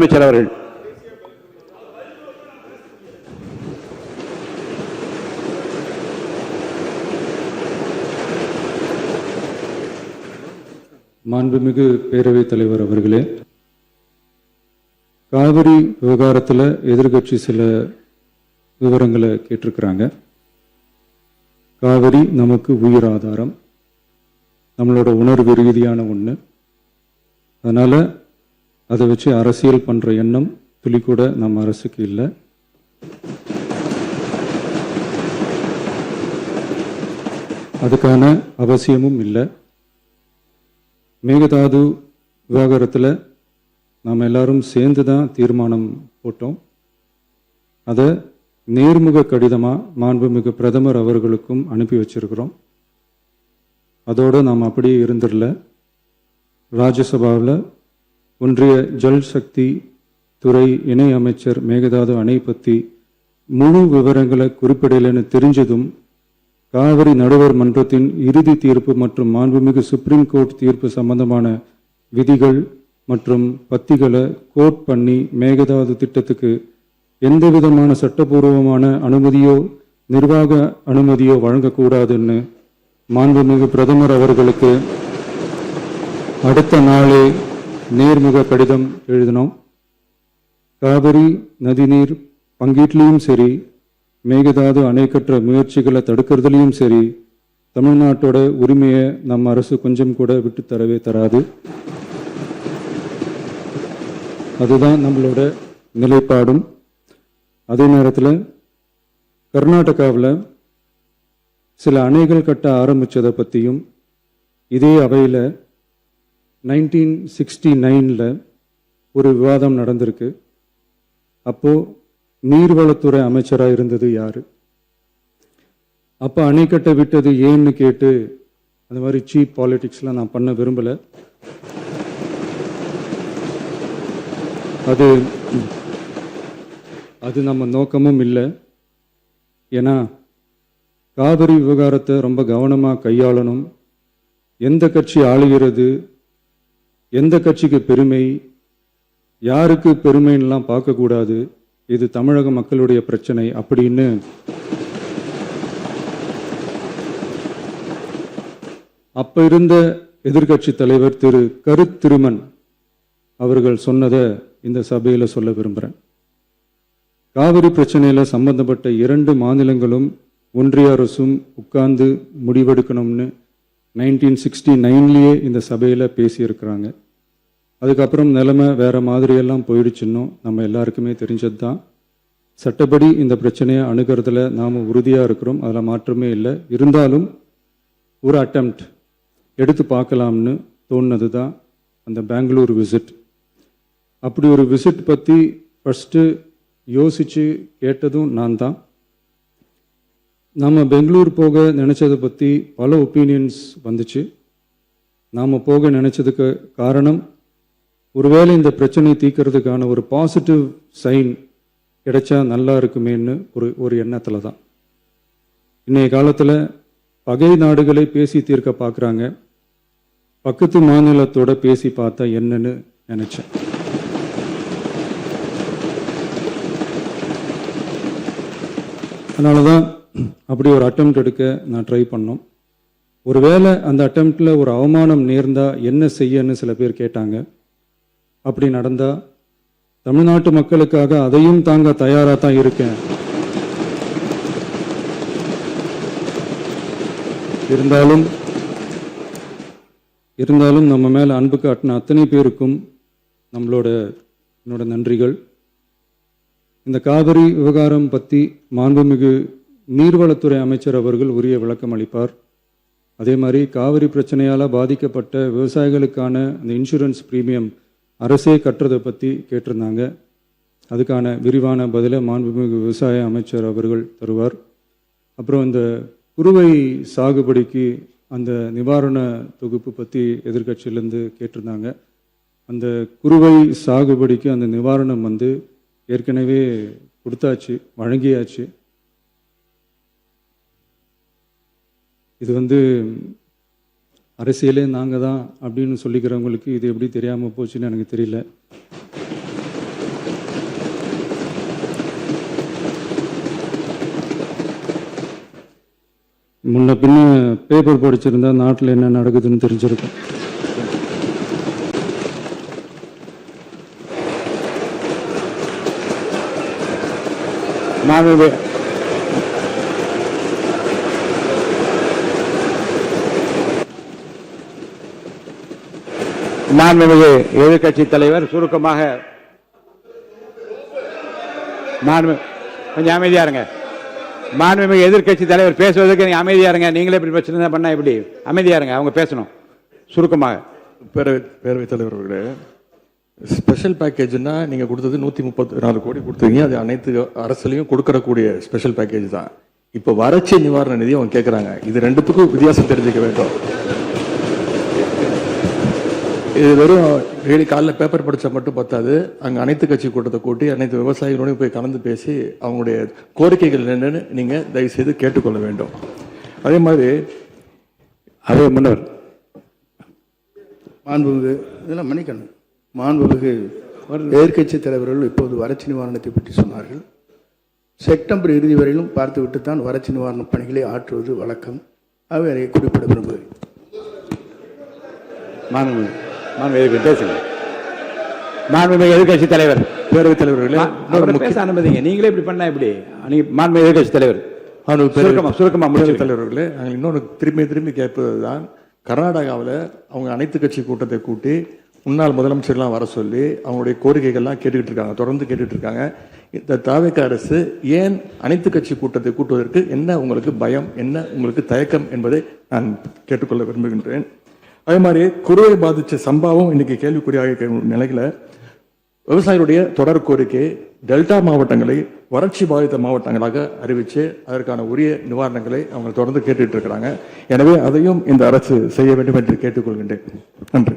அமைச்சர் அவர்கள். மாண்புமிகு பேரவைத் தலைவர் அவர்களே, காவிரி விவகாரத்தில் எதிர்கட்சி சில விவரங்களை கேட்டிருக்கிறாங்க. காவிரி நமக்கு உயிர் ஆதாரம், நம்மளோட உணர்வு ரீதியான ஒன்று. அதனால் அதை வச்சு அரசியல் பண்ணுற எண்ணம் துளி கூட நம்ம அரசுக்கு இல்லை. அதுக்கான அவசியமும் இல்லை. மேகதாது விவகாரத்தில் நாம் எல்லாரும் சேர்ந்து தான் தீர்மானம் போட்டோம். அதை நேர்முக கடிதமாக மாண்புமிகு பிரதமர் அவர்களுக்கும் அனுப்பி வச்சிருக்கிறோம். அதோடு நாம் அப்படியே இருந்துடல. ராஜ்யசபாவில் ஒன்றிய ஜல் சக்தி துறை இணை அமைச்சர் மேகதாது அணை பற்றி முழு விவரங்களை குறிப்பிடலைன்னு தெரிஞ்சதும் காவிரி நடுவர் மன்றத்தின் இறுதி தீர்ப்பு மற்றும் மாண்புமிகு சுப்ரீம் கோர்ட் தீர்ப்பு சம்பந்தமான விதிகள் மற்றும் பத்திகளை கோட் பண்ணி மேகதாது திட்டத்துக்கு எந்த விதமான சட்டபூர்வமான அனுமதியோ நிர்வாக அனுமதியோ வழங்கக்கூடாதுன்னு மாண்புமிகு பிரதமர் அவர்களுக்கு அடுத்த நாளே நேர்முக கடிதம் எழுதினோம். காவிரி நதிநீர் பங்கீட்டிலையும் சரி, மேகதாது அணை கட்டுற முயற்சிகளை தடுக்கிறதுலையும் சரி, தமிழ்நாட்டோட உரிமையை நம்ம அரசு கொஞ்சம் கூட விட்டு தரவே தராது. அதுதான் நம்மளோட நிலைப்பாடும். அதே நேரத்தில் கர்நாடகாவில் சில அணைகள் கட்ட ஆரம்பித்ததை பற்றியும் இதே அவையில் 1969 ஒரு விவாதம் நடந்திருக்கு. அப்போது நீர்வளத்துறை அமைச்சராக இருந்தது யார்? அப்போ அணை கட்ட விட்டது ஏன்னு கேட்டு அந்த மாதிரி சீப் பாலிடிக்ஸ்லாம் நான் பண்ண விரும்பலை. அது நம்ம நோக்கமும் இல்லை. ஏன்னா காவிரி விவகாரத்தை ரொம்ப கவனமாக கையாளணும். எந்த கட்சி ஆளுகிறது, எந்த கட்சிக்கு பெருமை, யாருக்கு பெருமைன்னெலாம் பார்க்கக்கூடாது. இது தமிழக மக்களுடைய பிரச்சனை அப்படின்னு அப்ப இருந்த எதிர்கட்சி தலைவர் திரு கருத்திருமன் அவர்கள் சொன்னதை இந்த சபையில் சொல்ல விரும்புகிறேன். காவிரி பிரச்சனையில் சம்பந்தப்பட்ட 2 மாநிலங்களும் ஒன்றிய அரசும் உட்கார்ந்து முடிவெடுக்கணும்னு 1969 இந்த சபையில் பேசியிருக்கிறாங்க. அதுக்கப்புறம் நிலைமை வேறு மாதிரியெல்லாம் போயிடுச்சுன்னு நம்ம எல்லாருக்குமே தெரிஞ்சது தான். சட்டப்படி இந்த பிரச்சனையை அணுகிறதுல நாம் உறுதியாக இருக்கிறோம், அதில் மாற்றமே இல்லை. இருந்தாலும் ஒரு அட்டெம்ப்ட் எடுத்து பார்க்கலாம்னு தோணுனது தான் அந்த பெங்களூர் விசிட். அப்படி ஒரு விசிட் பற்றி ஃபஸ்ட்டு யோசித்து கேட்டதும் நான் தான். நம்ம பெங்களூர் போக நினச்சதை பற்றி பல ஒப்பீனியன்ஸ் வந்துச்சு. நாம் போக நினச்சதுக்கு காரணம், ஒருவேளை இந்த பிரச்சனை தீர்க்கறதுக்கான ஒரு பாசிட்டிவ் சைன் கிடைச்சா நல்லா இருக்குமேன்னு ஒரு எண்ணத்தில் தான். இன்றைய காலத்தில் பகை நாடுகளை பேசி தீர்க்க பார்க்குறாங்க. பக்கத்து மாநிலத்தோட பேசி பார்த்தா என்னன்னு நினச்சேன். அதனால தான் அப்படி ஒரு அட்டெம்ப்ட் எடுக்க நான் ட்ரை பண்ணோம். ஒருவேளை அந்த அட்டெம்ப்டில் ஒரு அவமானம் நேர்ந்தால் என்ன செய்யன்னு சில பேர் கேட்டாங்க. அப்படி நடந்தால் தமிழ்நாட்டு மக்களுக்காக அதையும் தாங்க தயாராக தான் இருக்கேன். இருந்தாலும் நம்ம மேலே அன்பு காட்டின அத்தனை பேருக்கும் என்னோட நன்றிகள். இந்த காவிரி விவகாரம் பற்றி மாண்புமிகு நீர்வளத்துறை அமைச்சர் அவர்கள் உரிய விளக்கம் அளிப்பார். அதே மாதிரி காவிரி பிரச்சனையால் பாதிக்கப்பட்ட விவசாயிகளுக்கான அந்த இன்சூரன்ஸ் ப்ரீமியம் அரசே கட்டுறதை பற்றி கேட்டிருந்தாங்க. அதுக்கான விரிவான பதிலை மாண்புமிகு விவசாய அமைச்சர் அவர்கள் தருவார். அப்புறம் இந்த குறுவை சாகுபடிக்கு அந்த நிவாரண தொகுப்பு பற்றி எதிர்கட்சியிலேருந்து கேட்டிருந்தாங்க. அந்த குறுவை சாகுபடிக்கு அந்த நிவாரணம் ஏற்கனவே கொடுத்தாச்சு, வழங்கியாச்சு. இது அரசியலே நாங்கள் தான் அப்படின்னு சொல்லிக்கிறவங்களுக்கு இது எப்படி தெரியாமல் போச்சுன்னு எனக்கு தெரியல. முன்ன பின்ன பேப்பர் படிச்சிருந்தா நாட்டில் என்ன நடக்குதுன்னு தெரிஞ்சிருக்கும். மாண்புமிகு எதிர்க்கட்சி தலைவர் சுருக்கமாக கொஞ்சம் அமைதியா இருங்க. மாண்புமிகு எதிர்க்கட்சி தலைவர் பேசுவதற்கு நீங்க அமைதியா இருங்க. நீங்களே இப்படி பிரச்சனை பண்ணா எப்படி? அமைதியா இருங்க, அவங்க பேசணும் சுருக்கமாக. பேரவைத் தலைவர் அவர்களே, ஸ்பெஷல் பேக்கேஜ்னா நீங்க கொடுத்தது 134 கோடி கொடுத்தீங்க. அது அனைத்து அரசுலையும் கொடுக்கறக்கூடிய ஸ்பெஷல் பேக்கேஜ் தான். இப்ப வறட்சி நிவாரண நிதி அவங்க கேட்கறாங்க. இது ரெண்டுத்துக்கும் வித்தியாசம் தெரிஞ்சுக்க வேண்டும். இது வெறும் டெய்லி காலைல பேப்பர் படிச்சா மட்டும் பத்தாது. அங்க அனைத்து கட்சி கூட்டத்தை கூட்டி அனைத்து விவசாயிகளோடையும் போய் கலந்து பேசி அவங்களுடைய கோரிக்கைகள் என்னன்னு நீங்க தயவு செய்து கேட்டுக்கொள்ள வேண்டும். அதே மாதிரி முன்னர் மாண்புமிகு இதெல்லாம் மன்னிக்கணும். மாண்புமிகு எதிர்க்கட்சி தலைவர்கள் இப்போது வறட்சி நிவாரணத்தை பற்றி சொன்னார்கள். செப்டம்பர் இறுதி வரையிலும் பார்த்துவிட்டு தான் வறட்சி நிவாரண பணிகளை ஆற்றுவது வழக்கம். அவை அதை குறிப்பிட விரும்புகிறேன். மாண்புமிகு எதிர்க்கட்சி தலைவர், பேரவைத் தலைவர்களே, பேச அனுமதிங்க. நீங்களே இப்படி பண்ணா எப்படி? மாண்புமிகு எதிர்க்கட்சி தலைவர் சுருக்கமா முடிவு. தலைவர்களே, இன்னொன்று திரும்பி கேட்பதுதான், கர்நாடகாவில் அவங்க அனைத்து கட்சி கூட்டத்தை கூட்டி முன்னாள் முதலமைச்சர்லாம் வர சொல்லி அவங்களுடைய கோரிக்கைகள்லாம் கேட்டுக்கிட்டு இருக்காங்க, தொடர்ந்து கேட்டுட்டு இருக்காங்க. இந்த தாவேக்கா அரசு ஏன் அனைத்து கட்சி கூட்டத்தை கூட்டுவதற்கு என்ன உங்களுக்கு பயம், என்ன உங்களுக்கு தயக்கம் என்பதை நான் கேட்டுக்கொள்ள விரும்புகின்றேன். அதே மாதிரி குறுவை பாதித்த சம்பவம் இன்னைக்கு கேள்விக்குறியாக நிலையில விவசாயிகளுடைய தொடர் கோரிக்கை டெல்டா மாவட்டங்களை வறட்சி பாதித்த மாவட்டங்களாக அறிவித்து அதற்கான உரிய நிவாரணங்களை அவங்க தொடர்ந்து கேட்டுட்டு இருக்கிறாங்க. எனவே அதையும் இந்த அரசு செய்ய வேண்டும் என்று கேட்டுக்கொள்கின்றேன். நன்றி.